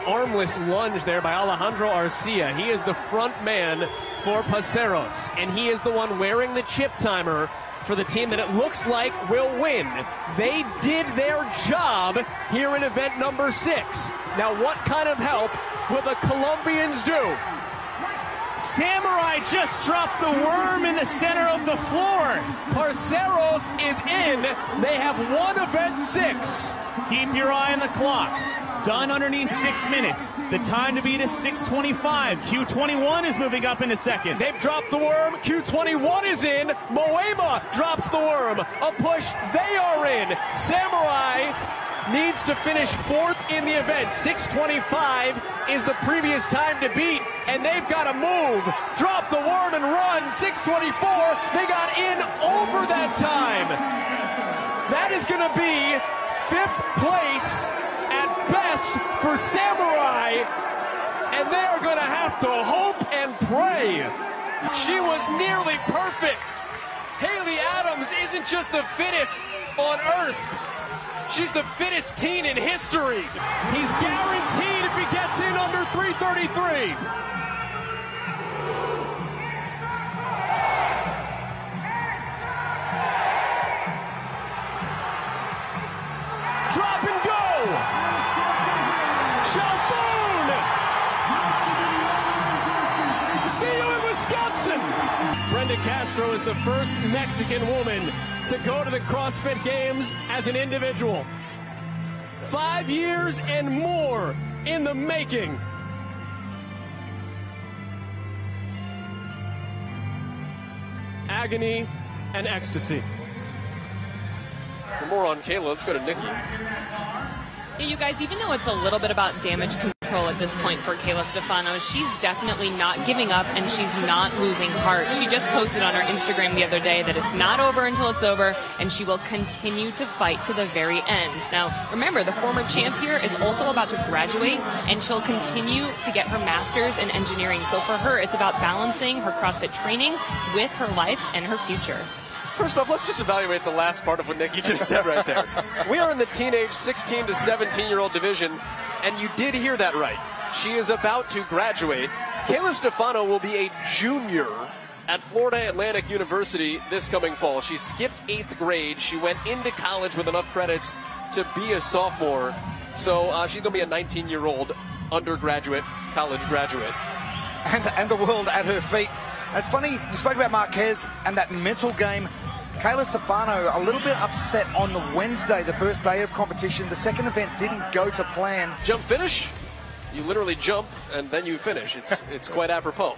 armless lunge there by Alejandro Arcia. He is the front man for Paceros, and he is the one wearing the chip timer for the team that it looks like will win. They did their job here in event number 6. Now, what kind of help will the Colombians do? Samurai just dropped the worm in the center of the floor. Parceros is in. They have won event 6. Keep your eye on the clock. Done underneath 6 minutes. The time to beat is 6:25. Q21 is moving up into second. They've dropped the worm. Q21 is in. Moema drops the worm. A push. They are in. Samurai needs to finish 4th in the event. 6:25 is the previous time to beat, and they've got to move. Drop the worm and run. 6:24. They got in over that time. That is going to be 5th place at best for Samurai, and they're going to have to hope and pray. She was nearly perfect. Haley Adams isn't just the fittest on earth. She's the fittest teen in history. He's guaranteed if he gets in under 333. Drop and go. Shalboon. See you in Wisconsin. Brenda Castro is the first Mexican woman to go to the CrossFit Games as an individual. 5 years and more in the making. Agony and ecstasy. For more on Kayla, let's go to Nikki. Yeah, you guys, even though it's a little bit about damage control at this point for Kayla Stefano, she's definitely not giving up and she's not losing heart. She just posted on her Instagram the other day that it's not over until it's over, and she will continue to fight to the very end. Now, remember, the former champ here is also about to graduate, and she'll continue to get her master's in engineering. So for her, it's about balancing her CrossFit training with her life and her future. First off, let's just evaluate the last part of what Nikki just said right there. We are in the teenage 16 to 17-year-old division, and you did hear that right. She is about to graduate. Kayla Stefano will be a junior at Florida Atlantic University this coming fall. She skipped 8th grade. She went into college with enough credits to be a sophomore. So she's going to be a 19-year-old undergraduate, college graduate. And the world at her feet. It's funny, you spoke about Marquez and that mental game. Kayla Stefano a little bit upset on the Wednesday, the first day of competition. The second event didn't go to plan. Jump finish? You literally jump and then you finish. It's quite apropos.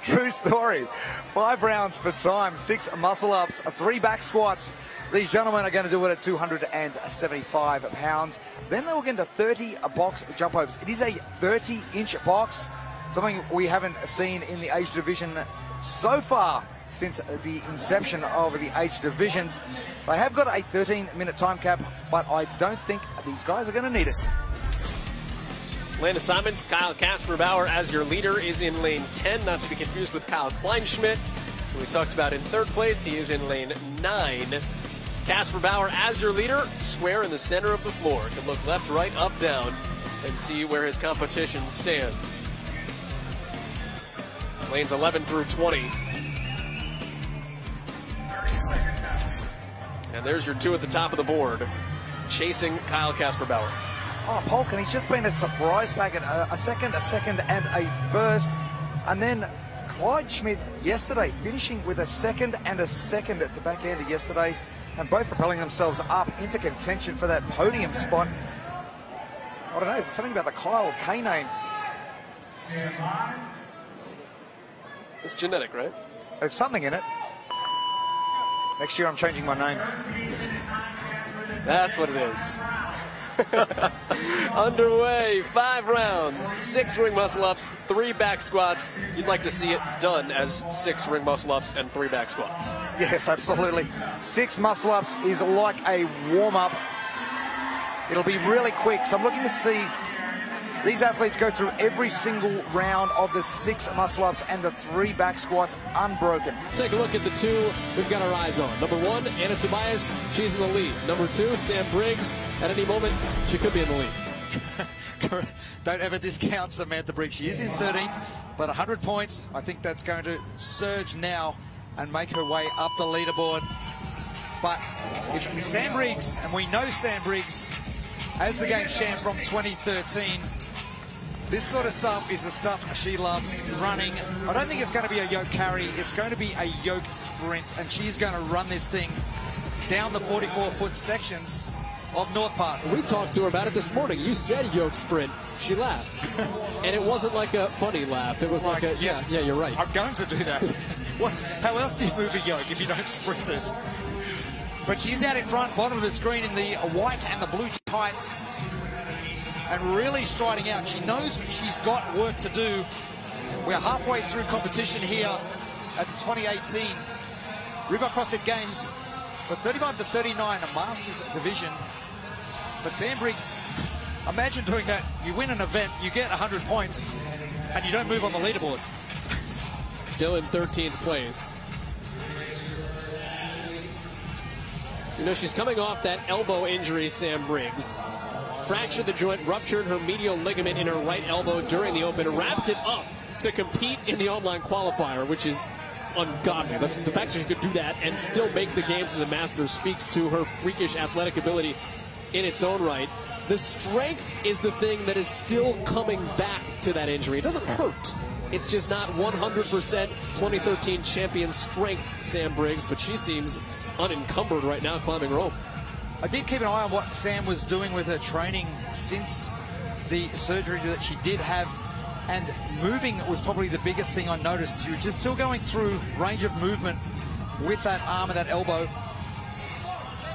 True story. 5 rounds for time, 6 muscle-ups, 3 back squats. These gentlemen are going to do it at 275 pounds. Then they will get into 30 box jump overs. It is a 30-inch box, something we haven't seen in the age division so far since the inception of the age divisions. They have got a 13-minute time cap, but I don't think these guys are going to need it. Lane assignments, Kyle Kasper-Bauer as your leader is in lane 10, not to be confused with Kyle Kleinschmidt, who we talked about in 3rd place. He is in lane 9. Kasper-Bauer as your leader, square in the center of the floor. Can look left, right, up, down, and see where his competition stands. Lanes 11 through 20. And there's your 2 at the top of the board, chasing Kyle Kasper-Bauer. Oh, Polk, and he's just been a surprise packet, a second, and a first. And then Clyde Schmidt yesterday finishing with a second and a second at the back end of yesterday, and both propelling themselves up into contention for that podium spot. I don't know, is it something about the Kyle K name? It's genetic, right? There's something in it. Next year I'm changing my name. That's what it is. Underway, 5 rounds, 6 ring muscle-ups, 3 back squats. You'd like to see it done as 6 ring muscle-ups and 3 back squats. Yes, absolutely. 6 muscle-ups is like a warm-up. It'll be really quick, so I'm looking to see these athletes go through every single round of the 6 muscle-ups and the 3 back squats unbroken. Take a look at the 2 we've got our eyes on. Number 1, Anna Tobias, she's in the lead. Number 2, Sam Briggs. At any moment, she could be in the lead. don't ever discount Samantha Briggs. She is in 13th, but 100 points. I think that's going to surge now and make her way up the leaderboard. But if Sam Briggs, and we know Sam Briggs as the game's champ from 2013, this sort of stuff is the stuff she loves running. I don't think it's going to be a yoke carry. It's going to be a yoke sprint, and she's going to run this thing down the 44-foot sections of North Park. We talked to her about it this morning. You said yoke sprint. She laughed. And it wasn't like a funny laugh. It was like a, yes, yeah, you're right. I'm going to do that. How else do you move a yoke if you don't sprint it? But she's out in front, bottom of the screen in the white and the blue tights, and really striding out. She knows that she's got work to do. We're halfway through competition here at the 2018 Reebok CrossFit Games for 35 to 39, a Masters division. But Sam Briggs, imagine doing that. You win an event, you get 100 points, and you don't move on the leaderboard. Still in 13th place. You know, she's coming off that elbow injury, Sam Briggs. Fractured the joint, ruptured her medial ligament in her right elbow during the Open, wrapped it up to compete in the online qualifier, which is ungodly. The fact that she could do that and still make the games as a master speaks to her freakish athletic ability in its own right. The strength is the thing that is still coming back to that injury. It doesn't hurt. It's just not 100% 2013 champion strength, Sam Briggs, but she seems unencumbered right now climbing rope. I did keep an eye on what Sam was doing with her training since the surgery that she did have, and moving was probably the biggest thing I noticed. She was just still going through range of movement with that arm and that elbow,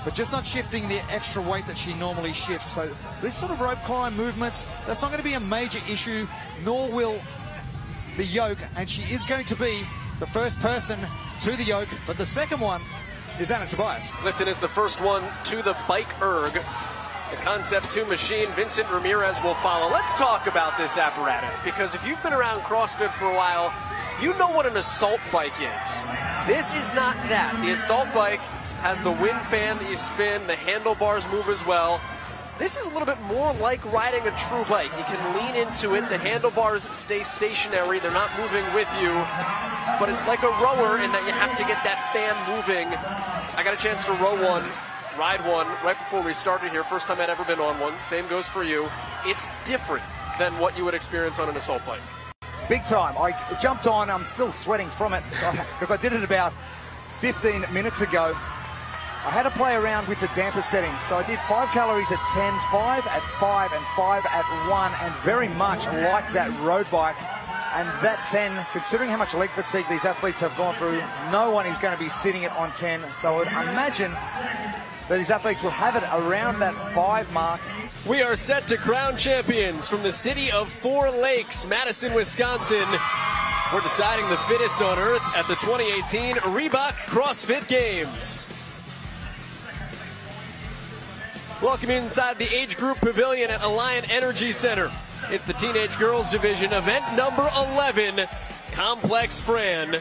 but just not shifting the extra weight that she normally shifts. So this sort of rope climb movements, that's not going to be a major issue, nor will the yoke, and she is going to be the first person to the yoke, but the second one is Anna Tobias. Clifton is the first one to the bike erg. The Concept 2 machine, Vincent Ramirez will follow. Let's talk about this apparatus, because if you've been around CrossFit for a while, you know what an assault bike is. This is not that. The assault bike has the wind fan that you spin, the handlebars move as well. This is a little bit more like riding a true bike. You can lean into it, the handlebars stay stationary, they're not moving with you, but it's like a rower in that you have to get that fan moving. I got a chance to row one, ride one right before we started here. First time I'd ever been on one. Same goes for you. It's different than what you would experience on an assault bike. Big time. I jumped on. I'm still sweating from it because I did it about 15 minutes ago. I had to play around with the damper setting. So I did 5 calories at 10, 5 at 5, and 5 at 1, and very much like that road bike. And that 10, considering how much leg fatigue these athletes have gone through, no one is going to be sitting it on 10. So I would imagine that these athletes will have it around that 5 mark. We are set to crown champions from the city of Four Lakes, Madison, Wisconsin. We're deciding the fittest on earth at the 2018 Reebok CrossFit Games. Welcome inside the age group pavilion at Alliant Energy Center. It's the Teenage Girls Division, event number 11, Complex Fran.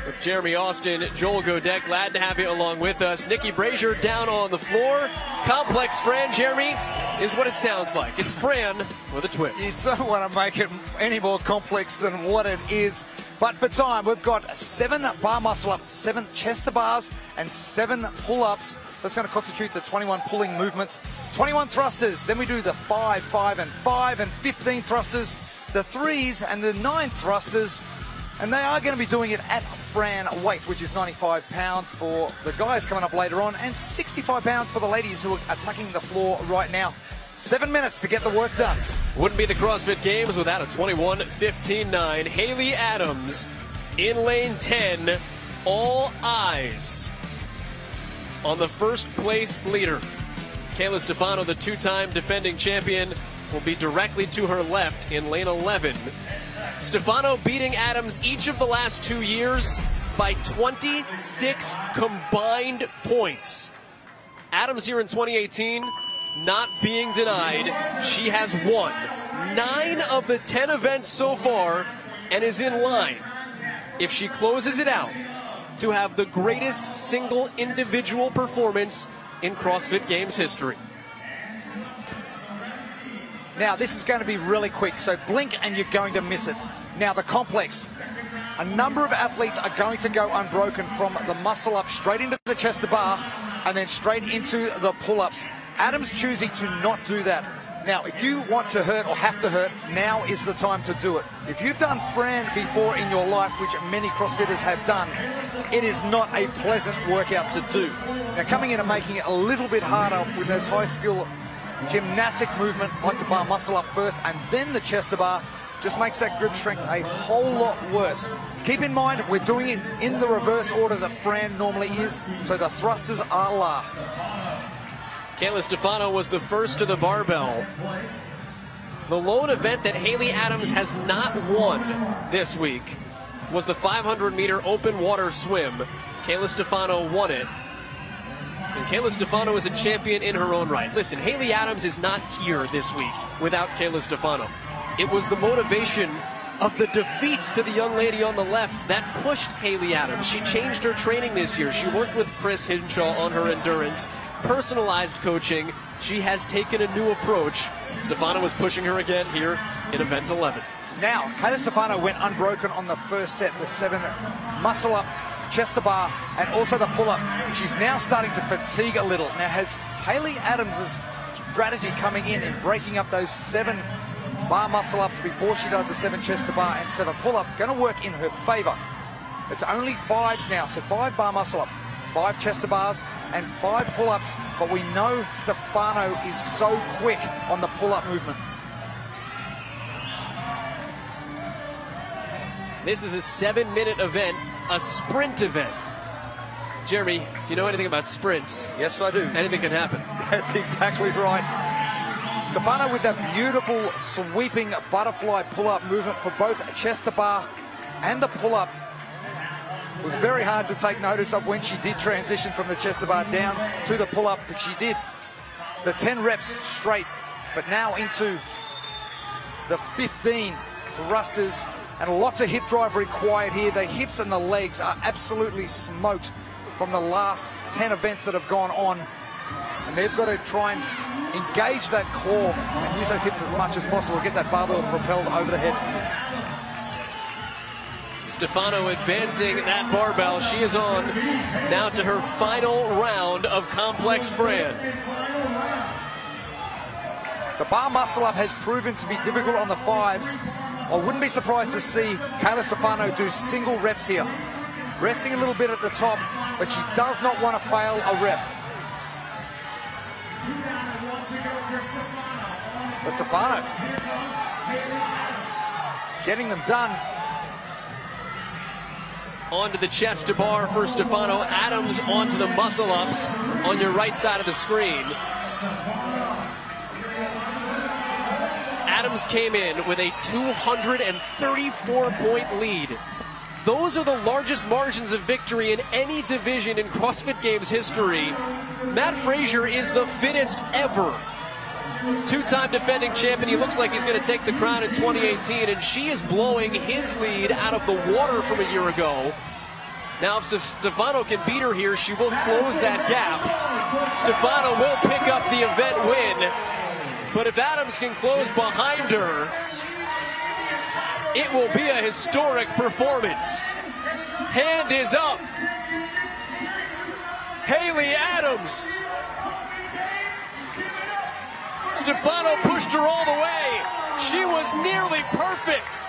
With Jeremy Austin, Joel Godet, glad to have you along with us. Nikki Brazier down on the floor. Complex Fran, Jeremy, is what it sounds like. It's Fran with a twist. You don't want to make it any more complex than what it is. But for time, we've got 7 bar muscle ups, 7 chest to bars, and 7 pull ups. So it's going to constitute the 21 pulling movements, 21 thrusters. Then we do the 5, 5, and 5, and 15 thrusters, the 3s, and the 9 thrusters. And they are going to be doing it at Fran weight, which is 95 pounds for the guys coming up later on, and 65 pounds for the ladies who are attacking the floor right now. 7 minutes to get the work done. Wouldn't be the CrossFit Games without a 21-15-9. Haley Adams in lane 10. All eyes on the first place leader. Kayla Stefano, the 2-time defending champion, will be directly to her left in lane 11. Stefano beating Adams each of the last 2 years by 26 combined points. Adams here in 2018, not being denied. She has won 9 of the 10 events so far and is in line, if she closes it out, to have the greatest single individual performance in CrossFit Games history. Now, this is going to be really quick, so blink and you're going to miss it. Now, the complex. A number of athletes are going to go unbroken from the muscle up straight into the chest to bar and then straight into the pull-ups. Adams choosing to not do that. Now, if you want to hurt or have to hurt, now is the time to do it. If you've done Fran before in your life, which many CrossFitters have done, it is not a pleasant workout to do. Now, coming in and making it a little bit harder with those high-skill gymnastic movement, like the bar muscle up first and then the chest to bar, just makes that grip strength a whole lot worse. Keep in mind, we're doing it in the reverse order that Fran normally is, so the thrusters are last. Kayla Stefano was the first to the barbell. The lone event that Haley Adams has not won this week was the 500-meter open water swim. Kayla Stefano won it. And Kayla Stefano is a champion in her own right. Listen, Haley Adams is not here this week without Kayla Stefano. It was the motivation of the defeats to the young lady on the left that pushed Haley Adams. She changed her training this year. She worked with Chris Hinshaw on her endurance, personalized coaching. She has taken a new approach. Stefano was pushing her again here in event 11. Now, Kayla Stefano went unbroken on the first set, the 7 muscle up, chest to bar, and also the pull up. She's now starting to fatigue a little. Now, has Haley Adams' strategy coming in and breaking up those 7 bar muscle ups before she does the 7 chest to bar and 7 pull up going to work in her favor? It's only 5s now, so 5 bar muscle up, 5 chest to bars, and 5 pull ups. But we know Stefano is so quick on the pull up movement. This is a 7-minute event, a sprint event. Jeremy, if you know anything about sprints, yes, I do. Anything can happen. That's exactly right. Stefano with that beautiful sweeping butterfly pull-up movement for both chest to bar and the pull-up. It was very hard to take notice of when she did transition from the chest to bar down to the pull-up, but she did the 10 reps straight, but now into the 15 thrusters and lots of hip drive required here. The hips and the legs are absolutely smoked from the last 10 events that have gone on, and they've got to try and engage that core and use those hips as much as possible, get that barbell propelled over the head. Stefano advancing that barbell. She is on now to her final round of complex Fran. The bar muscle up has proven to be difficult on the 5s. I wouldn't be surprised to see Kayla Stefano do single reps here. Resting a little bit at the top, but she does not want to fail a rep. But Stefano getting them done. Onto the chest to bar for Stefano. Adams onto the muscle ups on your right side of the screen. Adams came in with a 234-point lead. Those are the largest margins of victory in any division in CrossFit Games history. Matt Frazier is the fittest ever. 2-time defending champion. He looks like he's going to take the crown in 2018, and she is blowing his lead out of the water from a year ago. Now, if Stefano can beat her here, she will close that gap. Stefano will pick up the event win, but if Adams can close behind her, it will be a historic performance. Hand is up. Haley Adams. Stefano pushed her all the way. She was nearly perfect.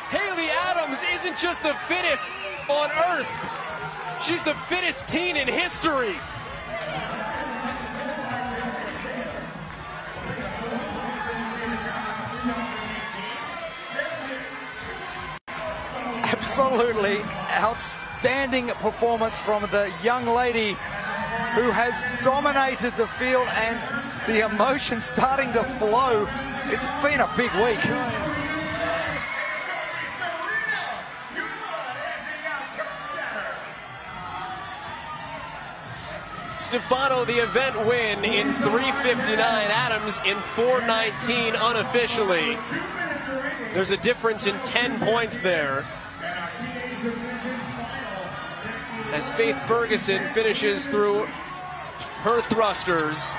Haley Adams isn't just the fittest on earth. She's the fittest teen in history. Absolutely outstanding performance from the young lady who has dominated the field, and the emotion starting to flow. It's been a big week. Stefano the event win in 3:59. Adams in 4:19 unofficially. There's a difference in 10 points there, as Faith Ferguson finishes through her thrusters.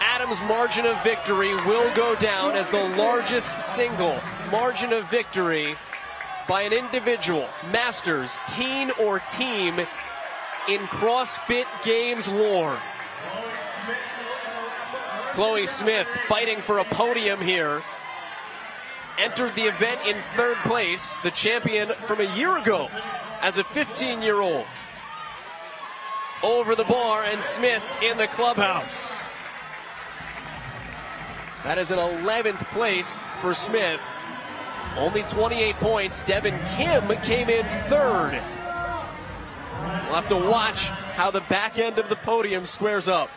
Adams Adams' margin of victory will go down as the largest single margin of victory by an individual, masters, teen, or team in CrossFit Games lore. Chloe Smith fighting for a podium here. Entered the event in third place, the champion from a year ago as a 15-year-old. Over the bar, and Smith in the clubhouse. That is an 11th place for Smith. Only 28 points. Devin Kim came in third. We'll have to watch how the back end of the podium squares up.